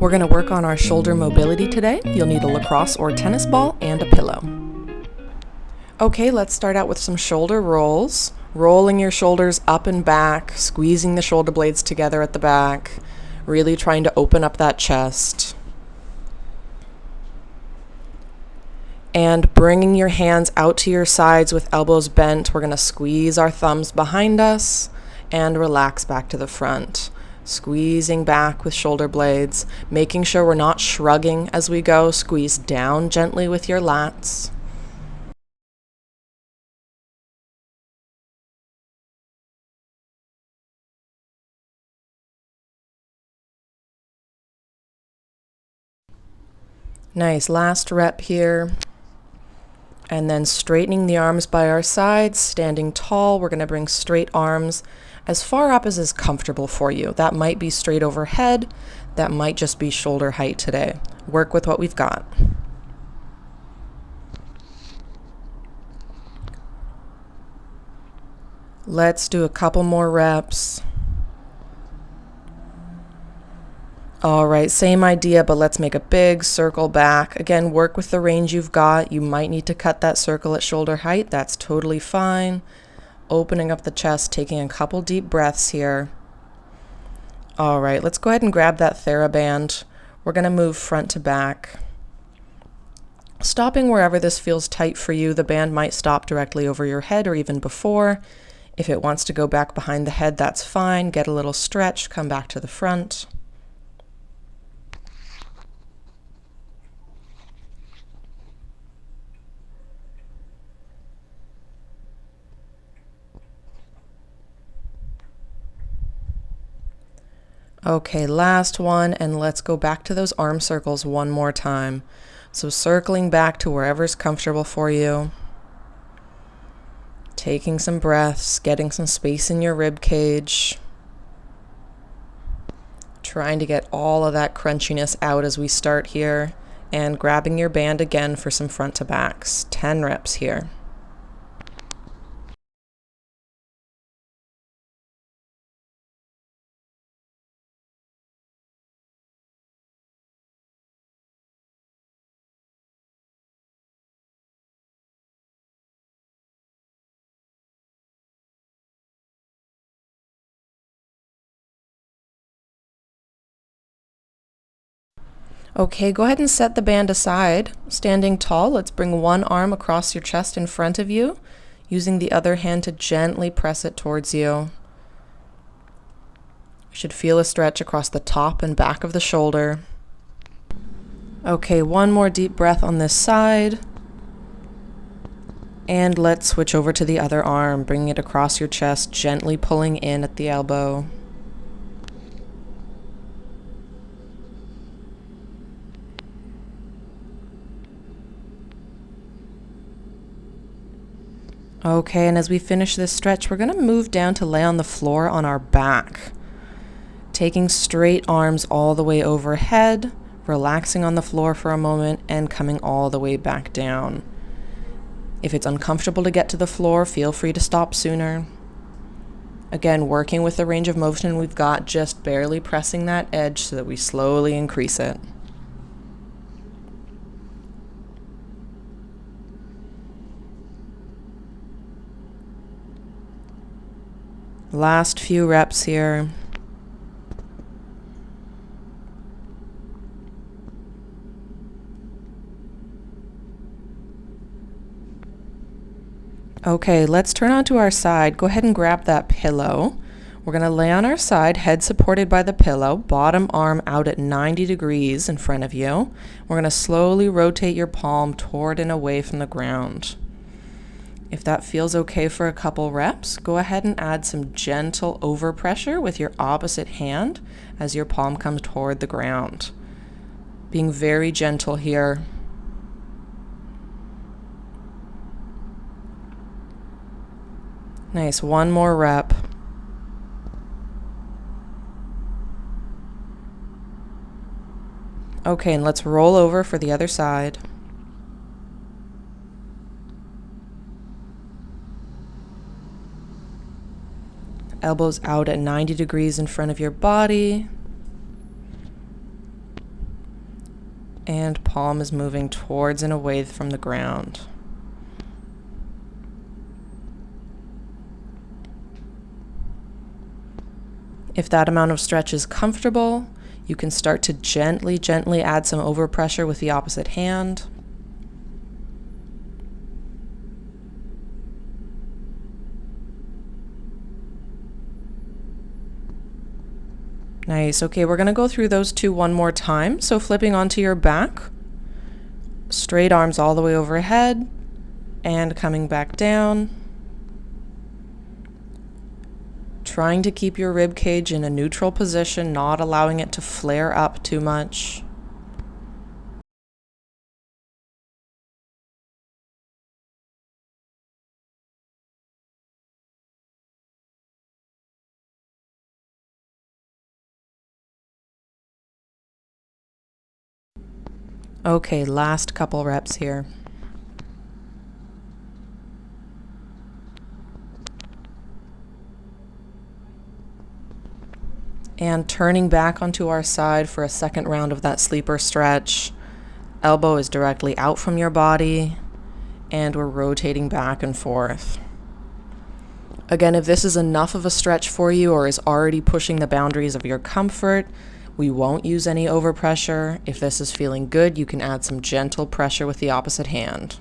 We're going to work on our shoulder mobility today. You'll need a lacrosse or tennis ball and a pillow. Okay, let's start out with some shoulder rolls. Rolling your shoulders up and back, squeezing the shoulder blades together at the back, really trying to open up that chest. And bringing your hands out to your sides with elbows bent. We're going to squeeze our thumbs behind us and relax back to the front. Squeezing back with shoulder blades, making sure we're not shrugging as we go. Squeeze down gently with your lats. Nice, last rep here. And then straightening the arms by our sides, standing tall. We're going to bring straight arms as far up as is comfortable for you. That might be straight overhead. That might just be shoulder height today. Work with what we've got. Let's do a couple more reps. All right, same idea, but let's make a big circle back. Again, work with the range you've got. You might need to cut that circle at shoulder height. That's totally fine. Opening up the chest, taking a couple deep breaths here. All right, let's go ahead and grab that TheraBand. We're going to move front to back. Stopping wherever this feels tight for you. The band might stop directly over your head or even before. If it wants to go back behind the head, that's fine. Get a little stretch, come back to the front. Okay, last one, and let's go back to those arm circles one more time. So circling back to wherever's comfortable for you. Taking some breaths, getting some space in your rib cage. Trying to get all of that crunchiness out as we start here. And grabbing your band again for some front to backs. 10 reps here. Okay, go ahead and set the band aside. Standing tall, let's bring one arm across your chest in front of you, using the other hand to gently press it towards you. You should feel a stretch across the top and back of the shoulder. Okay, one more deep breath on this side. And let's switch over to the other arm, bringing it across your chest, gently pulling in at the elbow. Okay, and as we finish this stretch, we're going to move down to lay on the floor on our back. Taking straight arms all the way overhead, relaxing on the floor for a moment, and coming all the way back down. If it's uncomfortable to get to the floor, feel free to stop sooner. Again, working with the range of motion we've got, just barely pressing that edge so that we slowly increase it. Last few reps here. Okay, let's turn onto our side. Go ahead and grab that pillow. We're going to lay on our side, head supported by the pillow, bottom arm out at 90 degrees in front of you. We're going to slowly rotate your palm toward and away from the ground. If that feels okay for a couple reps, go ahead and add some gentle overpressure with your opposite hand as your palm comes toward the ground. Being very gentle here. Nice, one more rep. Okay, and let's roll over for the other side. Elbows out at 90 degrees in front of your body. And palm is moving towards and away from the ground. If that amount of stretch is comfortable, you can start to gently add some overpressure with the opposite hand. Nice. Okay, we're going to go through those two one more time. So flipping onto your back, straight arms all the way overhead, and coming back down. Trying to keep your rib cage in a neutral position, not allowing it to flare up too much. Okay, last couple reps here. And turning back onto our side for a second round of that sleeper stretch. Elbow is directly out from your body, and we're rotating back and forth. Again, if this is enough of a stretch for you or is already pushing the boundaries of your comfort, we won't use any overpressure. If this is feeling good, you can add some gentle pressure with the opposite hand.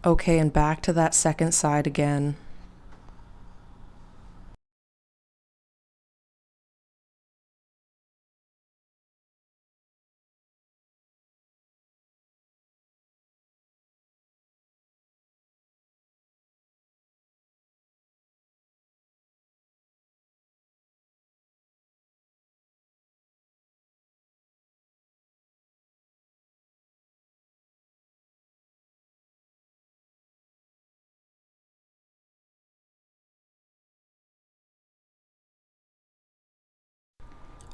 Okay, and back to that second side again.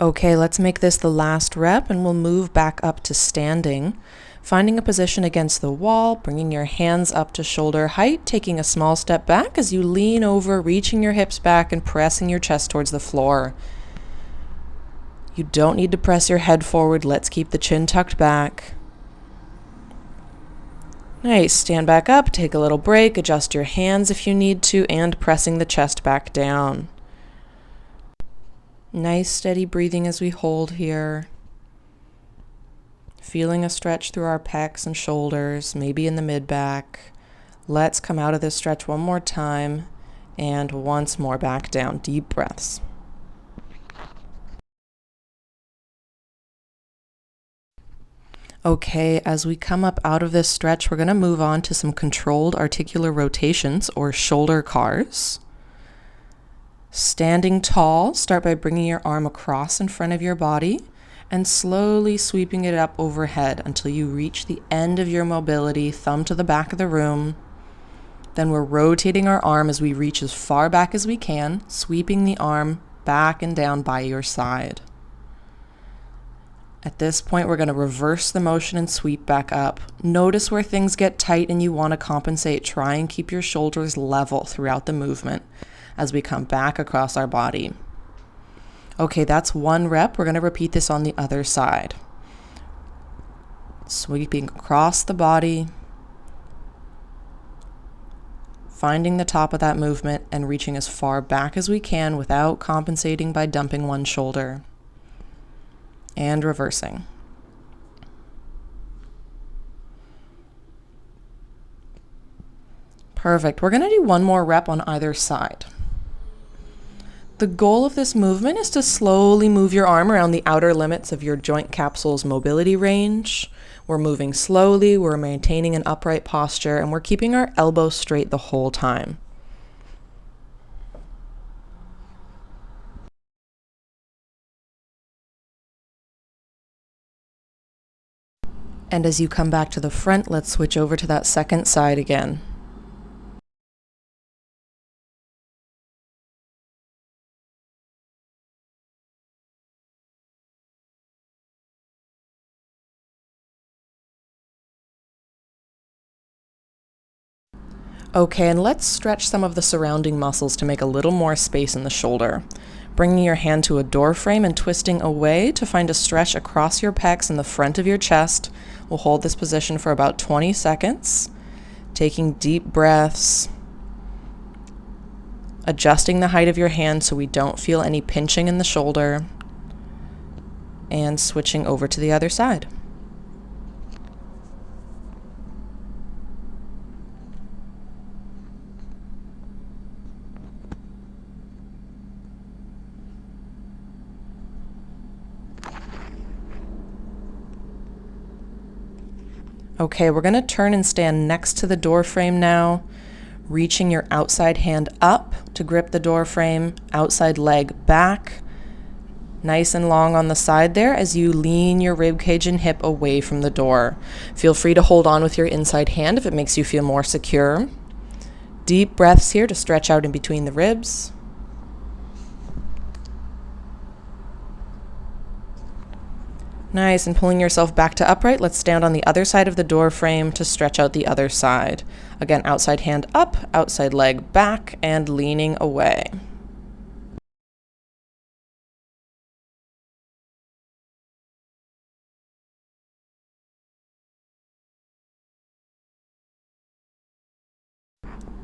Okay, let's make this the last rep and we'll move back up to standing. Finding a position against the wall, bringing your hands up to shoulder height, taking a small step back as you lean over, reaching your hips back and pressing your chest towards the floor. You don't need to press your head forward. Let's keep the chin tucked back. Nice. Stand back up, take a little break, adjust your hands if you need to, and pressing the chest back down. Nice steady breathing as we hold here. Feeling a stretch through our pecs and shoulders, maybe in the mid-back. Let's come out of this stretch one more time, and once more back down. Deep breaths. Okay, as we come up out of this stretch, we're going to move on to some controlled articular rotations or shoulder cars. Standing tall, start by bringing your arm across in front of your body and slowly sweeping it up overhead until you reach the end of your mobility, thumb to the back of the room. Then we're rotating our arm as we reach as far back as we can, sweeping the arm back and down by your side. At this point, we're going to reverse the motion and sweep back up. Notice where things get tight and you want to compensate. Try and keep your shoulders level throughout the movement as we come back across our body. Okay, that's one rep. We're going to repeat this on the other side. Sweeping across the body, finding the top of that movement and reaching as far back as we can without compensating by dumping one shoulder. And reversing. Perfect. We're going to do one more rep on either side. The goal of this movement is to slowly move your arm around the outer limits of your joint capsule's mobility range. We're moving slowly, we're maintaining an upright posture, and we're keeping our elbows straight the whole time. And as you come back to the front, let's switch over to that second side again. Okay, and let's stretch some of the surrounding muscles to make a little more space in the shoulder. Bringing your hand to a door frame and twisting away to find a stretch across your pecs in the front of your chest. We'll hold this position for about 20 seconds, taking deep breaths, adjusting the height of your hand so we don't feel any pinching in the shoulder, and switching over to the other side. Okay, we're going to turn and stand next to the door frame now, reaching your outside hand up to grip the door frame, outside leg back, nice and long on the side there as you lean your rib cage and hip away from the door. Feel free to hold on with your inside hand if it makes you feel more secure. Deep breaths here to stretch out in between the ribs. Nice, and pulling yourself back to upright, let's stand on the other side of the door frame to stretch out the other side. Again, outside hand up, outside leg back, and leaning away.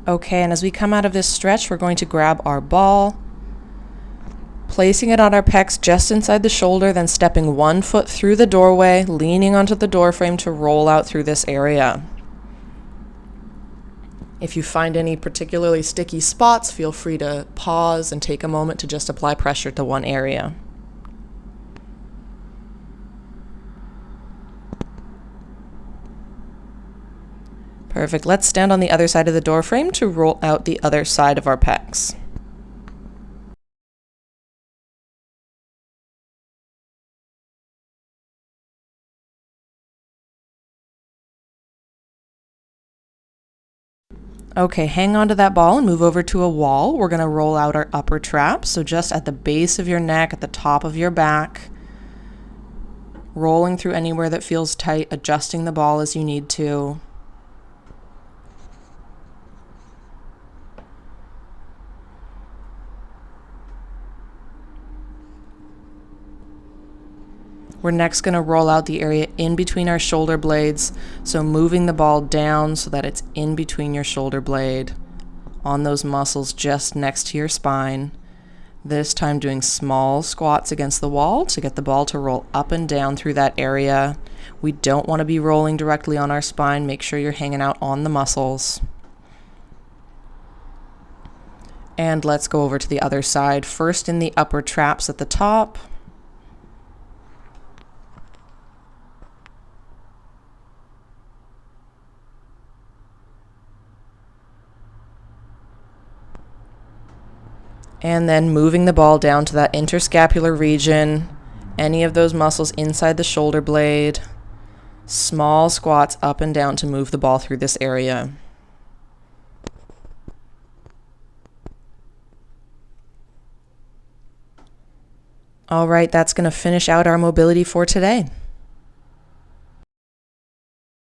Okay, and as we come out of this stretch, we're going to grab our ball, placing it on our pecs just inside the shoulder, then stepping one foot through the doorway, leaning onto the door frame to roll out through this area. If you find any particularly sticky spots, feel free to pause and take a moment to just apply pressure to one area. Perfect. Let's stand on the other side of the door frame to roll out the other side of our pecs. Okay, hang on to that ball and move over to a wall. We're going to roll out our upper trap, so just at the base of your neck, at the top of your back, rolling through anywhere that feels tight, adjusting the ball as you need to. We're next going to roll out the area in between our shoulder blades, so moving the ball down so that it's in between your shoulder blade, on those muscles just next to your spine. This time doing small squats against the wall to get the ball to roll up and down through that area. We don't want to be rolling directly on our spine. Make sure you're hanging out on the muscles. And let's go over to the other side. First in the upper traps at the top. And then moving the ball down to that interscapular region, any of those muscles inside the shoulder blade, small squats up and down to move the ball through this area. All right, that's going to finish out our mobility for today.